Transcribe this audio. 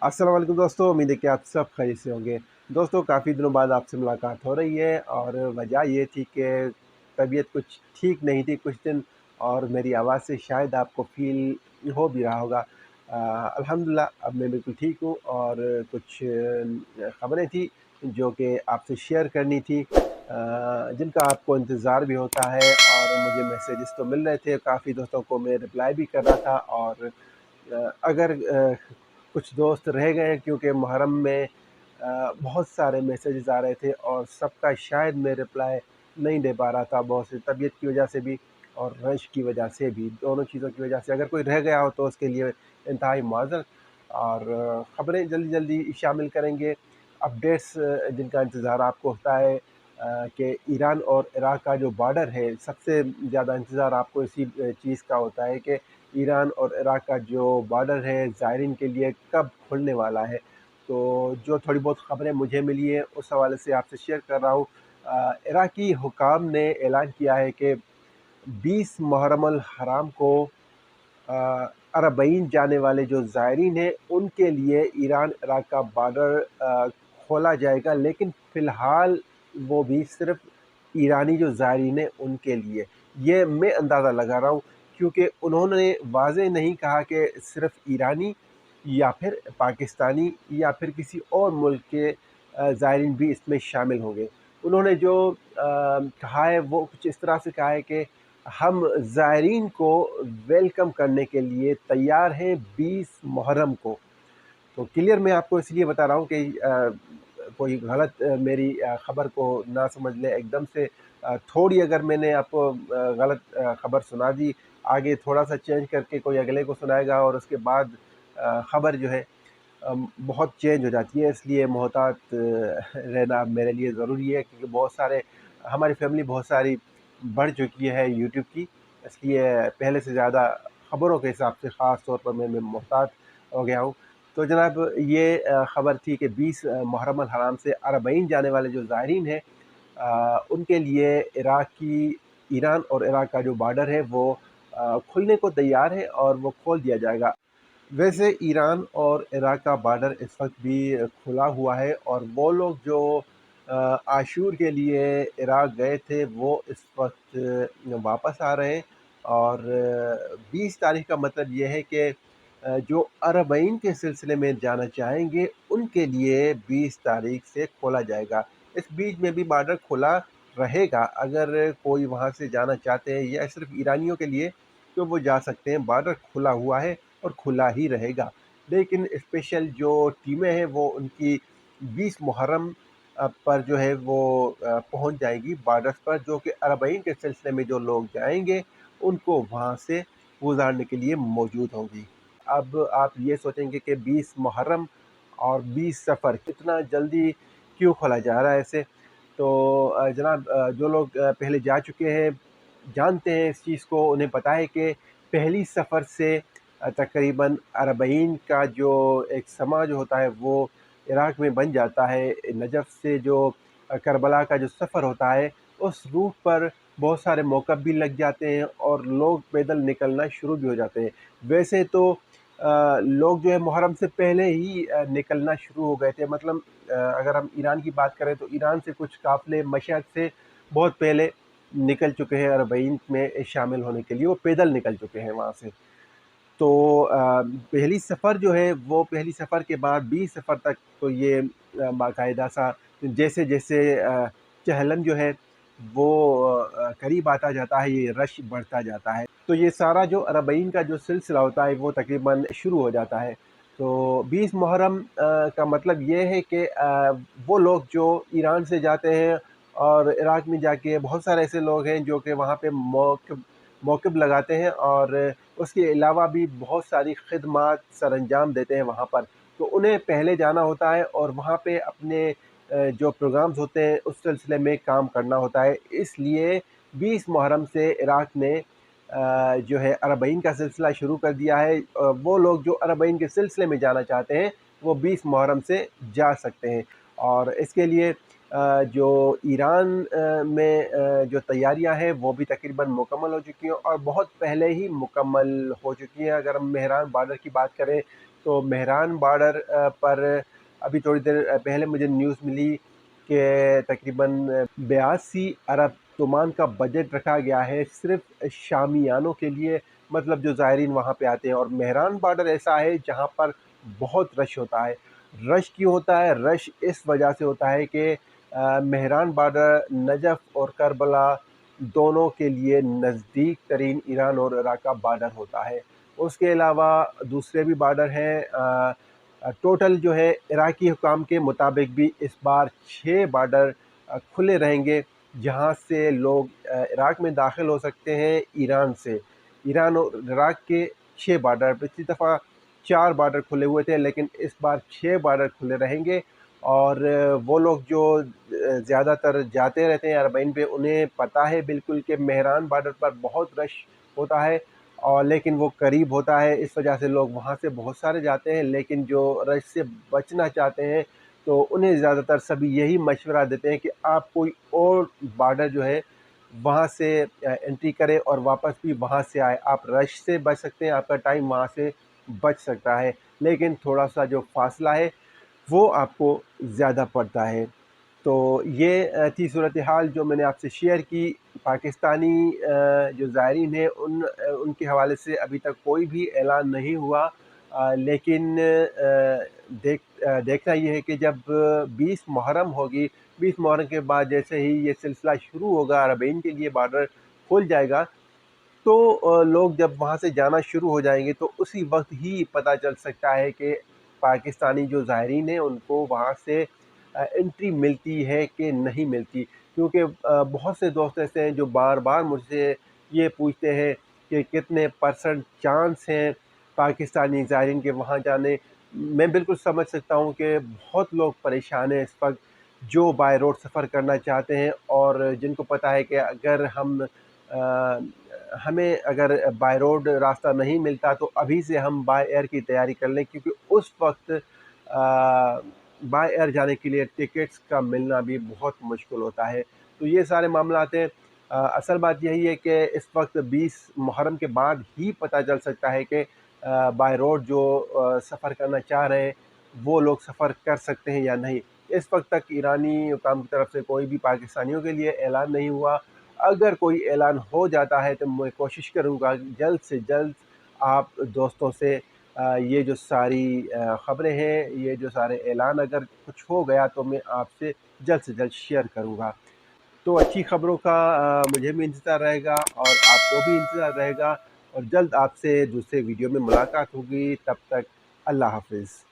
अस्सलाम वालेकुम दोस्तों, उम्मीद है कि आप सब खैरियत से होंगे। दोस्तों, काफ़ी दिनों बाद आपसे मुलाकात हो रही है और वजह ये थी कि तबीयत कुछ ठीक नहीं थी कुछ दिन, और मेरी आवाज़ से शायद आपको फ़ील हो भी रहा होगा। अल्हम्दुलिल्लाह अब मैं बिल्कुल ठीक हूँ और कुछ ख़बरें थी जो कि आपसे शेयर करनी थी, जिनका आपको इंतज़ार भी होता है और मुझे मैसेजेस तो मिल रहे थे, काफ़ी दोस्तों को मैं रिप्लाई भी कर रहा था। और अगर कुछ दोस्त रह गए क्योंकि मुहर्रम में बहुत सारे मैसेजेस आ रहे थे और सबका शायद मैं रिप्लाई नहीं दे पा रहा था, बहुत सी तबीयत की वजह से भी और रश की वजह से भी, दोनों चीज़ों की वजह से अगर कोई रह गया हो तो उसके लिए इंतहाई माज़रत। और ख़बरें जल्दी जल्दी शामिल करेंगे, अपडेट्स जिनका इंतज़ार आपको होता है कि ईरान और इराक़ का जो बॉर्डर है, सबसे ज़्यादा इंतज़ार आपको इसी चीज़ का होता है कि ईरान और इराक़ का जो बॉर्डर है ज़ायरीन के लिए कब खुलने वाला है। तो जो थोड़ी बहुत ख़बरें मुझे मिली हैं उस हवाले से आपसे शेयर कर रहा हूँ। इराक़ी हुकाम ने ऐलान किया है कि 20 मुहर्रम अल हराम को अरबईन जाने वाले जो ज़ायरीन हैं उनके लिए ईरान इराक़ का बॉर्डर खोला जाएगा, लेकिन फ़िलहाल वो भी सिर्फ़ ईरानी जो ज़ायरीन हैं उनके लिए। ये मैं अंदाज़ा लगा रहा हूँ क्योंकि उन्होंने वाज़ेह नहीं कहा कि सिर्फ़ ईरानी या फिर पाकिस्तानी या फिर किसी और मुल्क के ज़ायरीन भी इसमें शामिल होंगे। उन्होंने जो कहा है वो कुछ इस तरह से कहा है कि हम ज़ायरीन को वेलकम करने के लिए तैयार हैं 20 मुहर्रम को। तो क्लियर मैं आपको इसलिए बता रहा हूँ कि कोई गलत मेरी ख़बर को ना समझ लें एकदम से। थोड़ी अगर मैंने आपको गलत ख़बर सुना दी, आगे थोड़ा-सा चेंज करके कोई अगले को सुनाएगा और उसके बाद ख़बर जो है बहुत चेंज हो जाती है, इसलिए मोहतात रहना मेरे लिए ज़रूरी है क्योंकि बहुत सारे हमारी फ़ैमिली बहुत सारी बढ़ चुकी है यूट्यूब की, इसलिए पहले से ज़्यादा ख़बरों के हिसाब से ख़ास तौर पर मैं मोहतात हो गया हूँ। तो जनाब ये ख़बर थी कि 20 मुहर्रम अल हराम से अरबईन जाने वाले जो ज़ायरीन हैं उनके लिए ईरान और इराक़ का जो बॉर्डर है वो खुलने को तैयार है और वो खोल दिया जाएगा। वैसे ईरान और इराक़ का बॉर्डर इस वक्त भी खुला हुआ है और वो लोग जो आशूर के लिए इराक़ गए थे वो इस वक्त वापस आ रहे हैं। और 20 तारीख का मतलब ये है कि जो अरबईन के सिलसिले में जाना चाहेंगे उनके लिए 20 तारीख से खोला जाएगा। इस बीच में भी बॉर्डर खुला रहेगा, अगर कोई वहाँ से जाना चाहते हैं या सिर्फ ईरानियों के लिए तो वो जा सकते हैं, बॉर्डर खुला हुआ है और खुला ही रहेगा। लेकिन स्पेशल जो टीमें हैं वो उनकी 20 मुहर्रम पर जो है वो पहुंच जाएगी बॉर्डर्स पर, जो कि अरबईन के सिलसिले में जो लोग जाएंगे उनको वहां से गुजारने के लिए मौजूद होंगी। अब आप ये सोचेंगे कि 20 मुहर्रम और 20 सफ़र कितना जल्दी क्यों खोला जा रहा है ऐसे। तो जनाब जो लोग पहले जा चुके हैं जानते हैं इस चीज़ को, उन्हें पता है कि पहली सफ़र से तकरीबन अरबईन का जो एक समा जो होता है वो इराक़ में बन जाता है। नजफ़ से जो करबला का जो सफ़र होता है उस रूट पर बहुत सारे मौक़िफ़ भी लग जाते हैं और लोग पैदल निकलना शुरू भी हो जाते हैं। वैसे तो लोग जो है मुहर्रम से पहले ही निकलना शुरू हो गए थे, मतलब अगर हम ईरान की बात करें तो ईरान से कुछ काफ़िले मशहद से बहुत पहले निकल चुके हैं अरबईन में शामिल होने के लिए, वो पैदल निकल चुके हैं वहाँ से। तो पहली सफ़र जो है वो पहली सफ़र के बाद 20 सफ़र तक तो ये बाकायदा सा जैसे-जैसे चहलम जो है वो करीब आता जाता है, ये रश बढ़ता जाता है। तो ये सारा जो अरबईन का जो सिलसिला होता है वो तकरीबन शुरू हो जाता है। तो 20 मुहर्रम का मतलब ये है कि वो लोग जो ईरान से जाते हैं और इराक़ में जाके बहुत सारे ऐसे लोग हैं जो कि वहाँ पे मौक़िफ़ लगाते हैं और उसके अलावा भी बहुत सारी ख़िदमत सरअंजाम देते हैं वहाँ पर। तो उन्हें पहले जाना होता है और वहाँ पे अपने जो प्रोग्राम्स होते हैं उस सिलसिले में काम करना होता है। इसलिए 20 मुहर्रम से इराक़ ने जो है अरबईन का सिलसिला शुरू कर दिया है। वो लोग जो अरबईन के सिलसिले में जाना चाहते हैं वो 20 मुहर्रम से जा सकते हैं। और इसके लिए جو ایران میں جو تیاریاں ہیں وہ بھی تقریباً مکمل ہو چکی ہیں اور بہت پہلے ہی مکمل ہو چکی ہیں۔ اگر ہم مہران بارڈر کی بات کریں تو مہران بارڈر پر ابھی تھوڑی دیر پہلے مجھے نیوز ملی کہ تقریباً 82 ارب تومان کا بجٹ رکھا گیا ہے صرف شامیانوں کے لیے، مطلب جو زائرین وہاں پہ آتے ہیں۔ اور مہران بارڈر ایسا ہے جہاں پر بہت رش ہوتا ہے۔ رش کیوں ہوتا ہے؟ رش اس وجہ سے ہوتا ہے کہ مہران بارڈر نجف اور کربلا دونوں کے لیے نزدیک ترین ایران اور عراق کا بارڈر ہوتا ہے۔ اس کے علاوہ دوسرے بھی بارڈر ہیں۔ ٹوٹل جو ہے عراقی حکام کے مطابق بھی اس بار 6 بارڈر کھلے رہیں گے جہاں سے لوگ عراق میں داخل ہو سکتے ہیں ایران سے۔ ایران اور عراق کے 6 بارڈر، پچھلی دفعہ 4 بارڈر کھلے ہوئے تھے لیکن اس بار 6 بارڈر کھلے رہیں گے۔ اور وہ لوگ جو زیادہ تر جاتے رہتے ہیں عربین پہ، انہیں پتہ ہے بالکل کہ مہران بارڈر پر بہت رش ہوتا ہے، اور لیکن وہ قریب ہوتا ہے، اس وجہ سے لوگ وہاں سے بہت سارے جاتے ہیں۔ لیکن جو رش سے بچنا چاہتے ہیں تو انہیں زیادہ تر سبھی یہی مشورہ دیتے ہیں کہ آپ کوئی اور بارڈر جو ہے وہاں سے انٹری کریں اور واپس بھی وہاں سے آئے۔ آپ رش سے بچ سکتے ہیں، آپ کا ٹائم وہاں سے بچ سکتا ہے، لیکن تھوڑا سا جو فاصلہ ہے وہ آپ کو زیادہ پڑتا ہے۔ تو یہ تھی صورتحال جو میں نے آپ سے شیئر کی۔ پاکستانی جو زائرین ہیں ان کے حوالے سے ابھی تک کوئی بھی اعلان نہیں ہوا، لیکن دیکھنا یہ ہے کہ جب 20 محرم ہوگی، 20 محرم کے بعد جیسے ہی یہ سلسلہ شروع ہوگا، عربین کے لیے بارڈر کھل جائے گا، تو لوگ جب وہاں سے جانا شروع ہو جائیں گے تو اسی وقت ہی پتہ چل سکتا ہے کہ پاکستانی جو زائرین ہیں ان کو وہاں سے انٹری ملتی ہے کہ نہیں ملتی۔ کیونکہ بہت سے دوست ایسے ہیں جو بار بار مجھ سے یہ پوچھتے ہیں کہ کتنے پرسنٹ چانس ہیں پاکستانی زائرین کے وہاں جانے۔ میں بالکل سمجھ سکتا ہوں کہ بہت لوگ پریشان ہیں اس وقت جو بائی روڈ سفر کرنا چاہتے ہیں، اور جن کو پتہ ہے کہ اگر ہمیں اگر بائی روڈ راستہ نہیں ملتا تو ابھی سے ہم بائی ایئر کی تیاری کر لیں، کیونکہ اس وقت بائی ایئر جانے کے لیے ٹکٹس کا ملنا بھی بہت مشکل ہوتا ہے۔ تو یہ سارے معاملات ہیں۔ اصل بات یہی ہے کہ اس وقت 20 محرم کے بعد ہی پتہ چل سکتا ہے کہ بائی روڈ جو سفر کرنا چاہ رہے ہیں وہ لوگ سفر کر سکتے ہیں یا نہیں۔ اس وقت تک ایرانی حکام کی طرف سے کوئی بھی پاکستانیوں کے لیے اعلان نہیں ہوا۔ اگر کوئی اعلان ہو جاتا ہے تو میں کوشش کروں گا جلد سے جلد آپ دوستوں سے یہ جو ساری خبریں ہیں، یہ جو سارے اعلان اگر کچھ ہو گیا تو میں آپ سے جلد شیئر کروں گا۔ تو اچھی خبروں کا مجھے بھی انتظار رہے گا اور آپ کو بھی انتظار رہے گا، اور جلد آپ سے دوسرے ویڈیو میں ملاقات ہوگی۔ تب تک اللہ حافظ۔